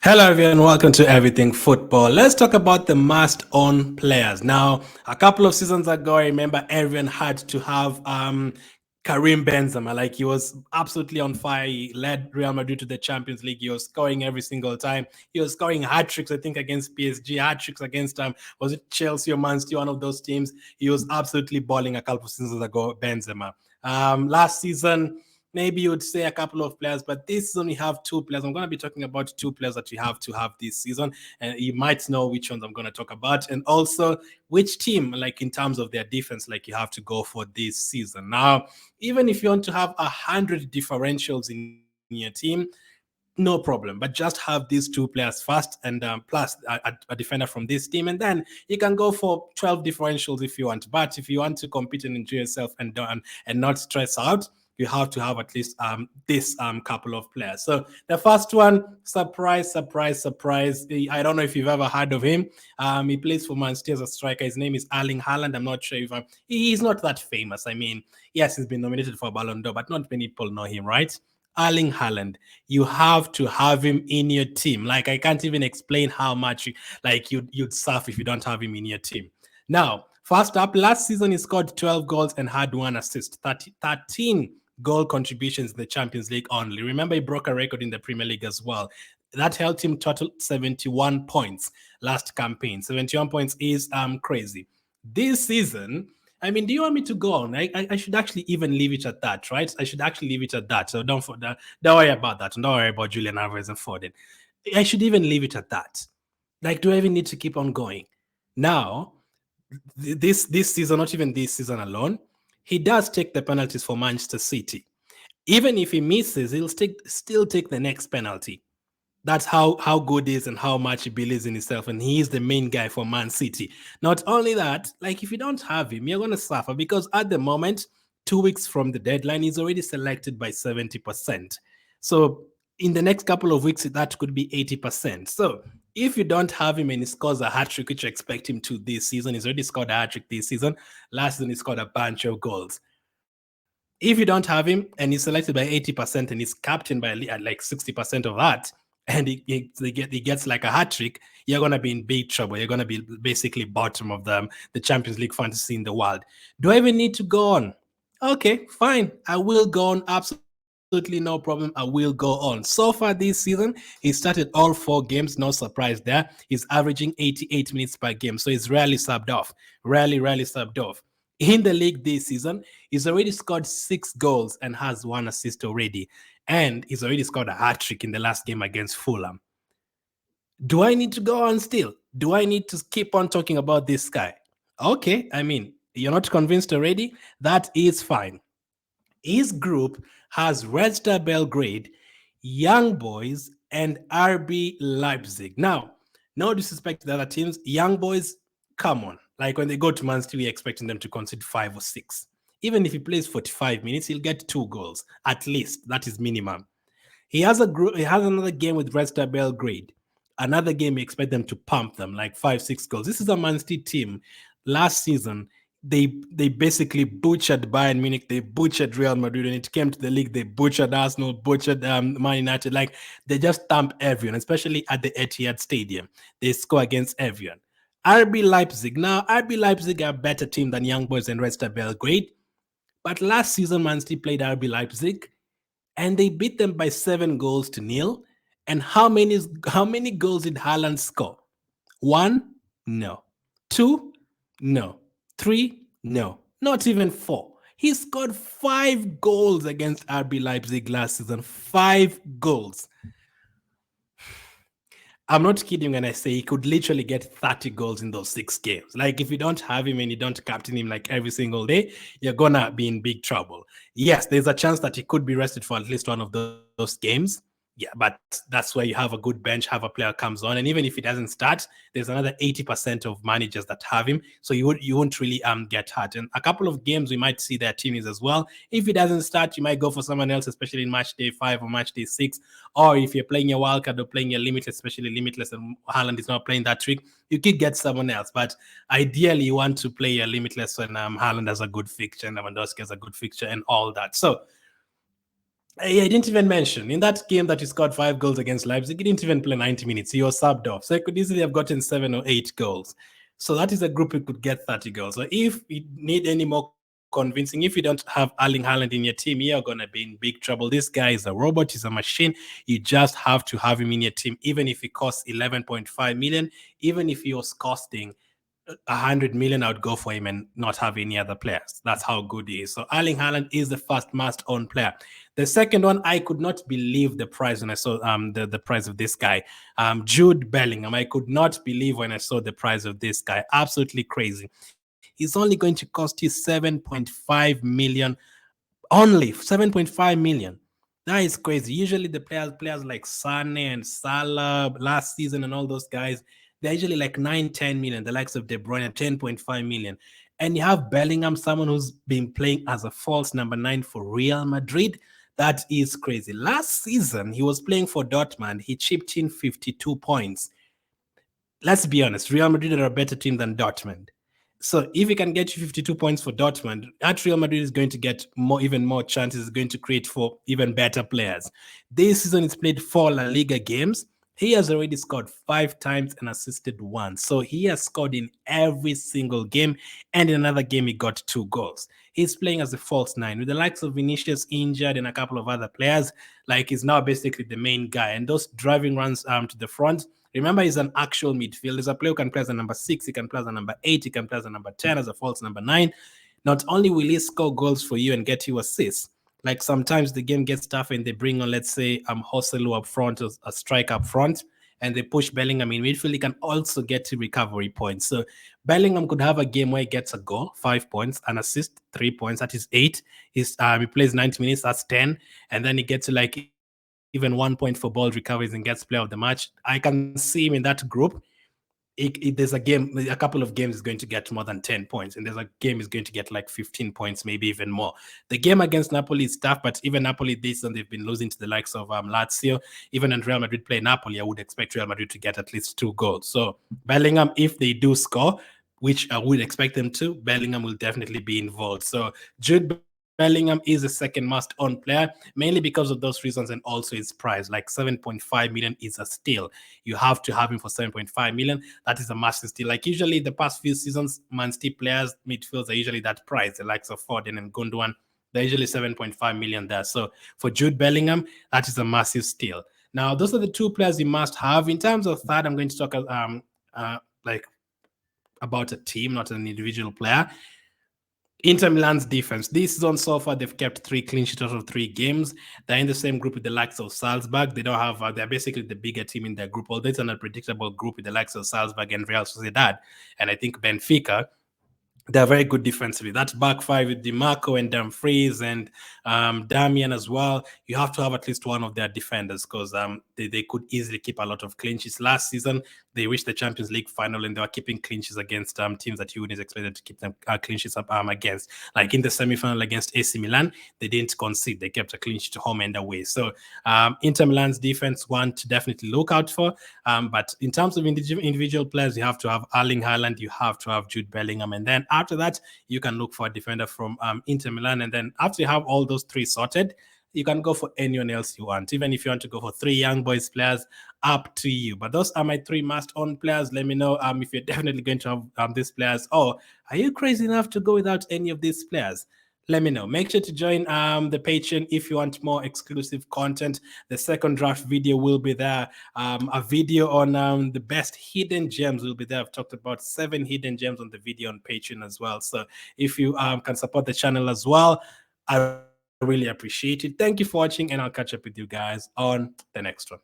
Hello, everyone. Welcome to Everything Football. Let's talk about the must-own players. Now, a couple of seasons ago, I remember everyone had to have Karim Benzema. Like, he was absolutely on fire. He led Real Madrid to the Champions League. He was scoring every single time. He was scoring hat tricks, I think, against PSG, hat tricks against was it Chelsea or Man City, one of those teams. He was absolutely balling a couple of seasons ago, Benzema. Last season, maybe you would say a couple of players, but this season we have two players. I'm going to be talking about two players that we have to have this season, and you might know which ones I'm going to talk about, and also which team, like in terms of their defense, like you have to go for this season. Now, even if you want to have 100 differentials in your team, no problem, but just have these two players first, and plus a defender from this team, and then you can go for 12 differentials if you want. But if you want to compete and enjoy yourself and not stress out, you have to have at least this couple of players. So the first one, surprise, surprise, surprise. I don't know if you've ever heard of him. He plays for Man City as a striker. His name is Erling Haaland. I'm not sure if he's not that famous. I mean, yes, he's been nominated for a Ballon d'Or, but not many people know him, right? Erling Haaland, you have to have him in your team. Like, I can't even explain how much you'd suffer if you don't have him in your team. Now, first up, last season he scored 12 goals and had one assist, 13 goal contributions in the Champions League only. Remember, he broke a record in the Premier League as well. That helped him total 71 points last campaign. 71 points is crazy. This season, I mean, do you want me to go on? I should actually even leave it at that, right? I should actually leave it at that. So don't worry about that. Don't worry about Julian Alvarez and Foden. I should even leave it at that. Like, do I even need to keep on going? Now, this season, not even this season alone, he does take the penalties for Manchester City. Even if he misses, he'll still take the next penalty. That's how good he is and how much he believes in himself. And he is the main guy for Man City. Not only that, like, if you don't have him, you're going to suffer because at the moment, 2 weeks from the deadline, he's already selected by 70%. So in the next couple of weeks, that could be 80%. So if you don't have him and he scores a hat trick, which you expect him to this season, he's already scored a hat trick this season. Last season, he scored a bunch of goals. If you don't have him and he's selected by 80% and he's captained by like 60% of that, and he gets like a hat trick, you're going to be in big trouble. You're going to be basically bottom of the Champions League fantasy in the world. Do I even need to go on? Okay, fine. I will go on. Absolutely no problem. I will go on. So far this season, he started all 4 games. No surprise there. He's averaging 88 minutes per game. So he's rarely subbed off. Rarely subbed off. In the league this season, he's already scored 6 goals and has 1 assist already. And he's already scored a hat trick in the last game against Fulham. Do I need to go on still? Do I need to keep on talking about this guy? Okay, I mean, you're not convinced already? That is fine. His group has Red Star Belgrade, Young Boys, and RB Leipzig. Now, no disrespect to the other teams. Young Boys, come on. Like, when they go to Man City, we're expecting them to concede 5 or 6. Even if he plays 45 minutes, he'll get 2 goals. At least. That is minimum. He has another game with Red Star Belgrade. Another game, we expect them to pump them like 5-6 goals. This is a Man City team. Last season, they basically butchered Bayern Munich. They butchered Real Madrid. When it came to the league, they butchered Arsenal, butchered Man United. Like, they just thumped everyone, especially at the Etihad Stadium. They score against everyone. RB Leipzig. Now, RB Leipzig are a better team than Young Boys and Red Star Belgrade. But last season, Man City played RB Leipzig, and they beat them by 7-0. And how many goals did Haaland score? 1? No. 2? No. 3? No. Not even 4. He scored 5 goals against RB Leipzig last season. 5 goals. I'm not kidding when I say he could literally get 30 goals in those 6 games. Like, if you don't have him and you don't captain him like every single day, you're gonna be in big trouble. Yes, there's a chance that he could be rested for at least one of those games. Yeah, but that's where you have a good bench, have a player comes on, and even if he doesn't start, there's another 80% of managers that have him, so you won't really get hurt. And a couple of games we might see their teams as well. If he doesn't start, you might go for someone else, especially in match day 5 or match day 6, or if you're playing your wildcard or playing your limitless, especially limitless, and Haaland is not playing that trick, you could get someone else. But ideally, you want to play your limitless when Haaland has a good fixture and Lewandowski has a good fixture and all that. So I didn't even mention in that game that he scored 5 goals against Leipzig. He didn't even play 90 minutes. He was subbed off, so he could easily have gotten 7 or 8 goals. So that is a group who could get 30 goals. So if you need any more convincing, if you don't have Erling Haaland in your team, you're gonna be in big trouble. This guy is a robot. He's a machine. You just have to have him in your team, even if he costs 11.5 million, even if he was costing 100 million, I would go for him and not have any other players. That's how good he is. So Erling Haaland is the first must-own player. The second one, I could not believe the price when I saw the price of this guy, Jude Bellingham. I could not believe when I saw the price of this guy. Absolutely crazy. He's only going to cost you 7.5 million. Only 7.5 million. That is crazy. Usually the players like Sane and Salah last season and all those guys, they're usually like 9, 10 million. The likes of De Bruyne, 10.5 million. And you have Bellingham, someone who's been playing as a false number 9 for Real Madrid. That is crazy. Last season, he was playing for Dortmund. He chipped in 52 points. Let's be honest, Real Madrid are a better team than Dortmund. So if he can get you 52 points for Dortmund, at Real Madrid is going to get even more chances, going to create for even better players. This season he's played 4 La Liga games. He has already scored 5 times and assisted 1. So he has scored in every single game, and in another game he got 2 goals. He's playing as a false 9 with the likes of Vinicius injured and a couple of other players. Like, he's now basically the main guy, and those driving runs to the front. Remember, he's an actual midfielder. He's a player who can play as a number 6, he can play as a number 8, he can play as a number 10, as a false number 9. Not only will he score goals for you and get you assists, like sometimes the game gets tough and they bring on, let's say, Joselu up front, a strike up front, and they push Bellingham in midfield, he can also get to recovery points. So Bellingham could have a game where he gets a goal, 5 points, an assist, 3 points, that is 8. He plays 90 minutes, that's 10. And then he gets to like even 1 point for ball recoveries and gets player of the match. I can see him in that group. There's a couple of games is going to get more than 10 points, and there's a game is going to get like 15 points, maybe even more. The game against Napoli is tough, but even Napoli this season, they've been losing to the likes of Lazio. Even when Real Madrid play Napoli, I would expect Real Madrid to get at least 2 goals. So Bellingham, if they do score, which I would expect them to, Bellingham will definitely be involved. So Jude Bellingham is a second must-own player, mainly because of those reasons and also his price. Like 7.5 million is a steal. You have to have him for 7.5 million. That is a massive steal. Like usually the past few seasons, Man City players, midfields are usually that price. The likes of Foden and Gundogan, they're usually 7.5 million there. So for Jude Bellingham, that is a massive steal. Now, those are the 2 players you must have. In terms of third, I'm going to talk like about a team, not an individual player. Inter Milan's defense. This season so far, they've kept 3 clean sheets out of 3 games. They're in the same group with the likes of Salzburg. They don't have, they're basically the bigger team in their group, although it's an unpredictable group with the likes of Salzburg and Real Sociedad. And I think Benfica, they're very good defensively. That back 5 with DiMarco and Dumfries and Damian as well. You have to have at least one of their defenders because they could easily keep a lot of clean sheets. Last season, they reached the Champions League final and they were keeping clean sheets against teams that you wouldn't expect them to keep them clean sheets up against. Like in the semi-final against AC Milan, they didn't concede. They kept a clean sheet home and away. So Inter Milan's defense, one to definitely look out for. But in terms of individual players, you have to have Erling Haaland, you have to have Jude Bellingham, and then after that, you can look for a defender from Inter Milan. And then after you have all those 3 sorted, you can go for anyone else you want. Even if you want to go for 3 young boys players, up to you. But those are my 3 must-own players. Let me know if you're definitely going to have these players, or are you crazy enough to go without any of these players? Let me know. Make sure to join the Patreon if you want more exclusive content. The second draft video will be there. A video on the best hidden gems will be there. I've talked about 7 hidden gems on the video on Patreon as well. So if you can support the channel as well, I really appreciate it. Thank you for watching, and I'll catch up with you guys on the next one.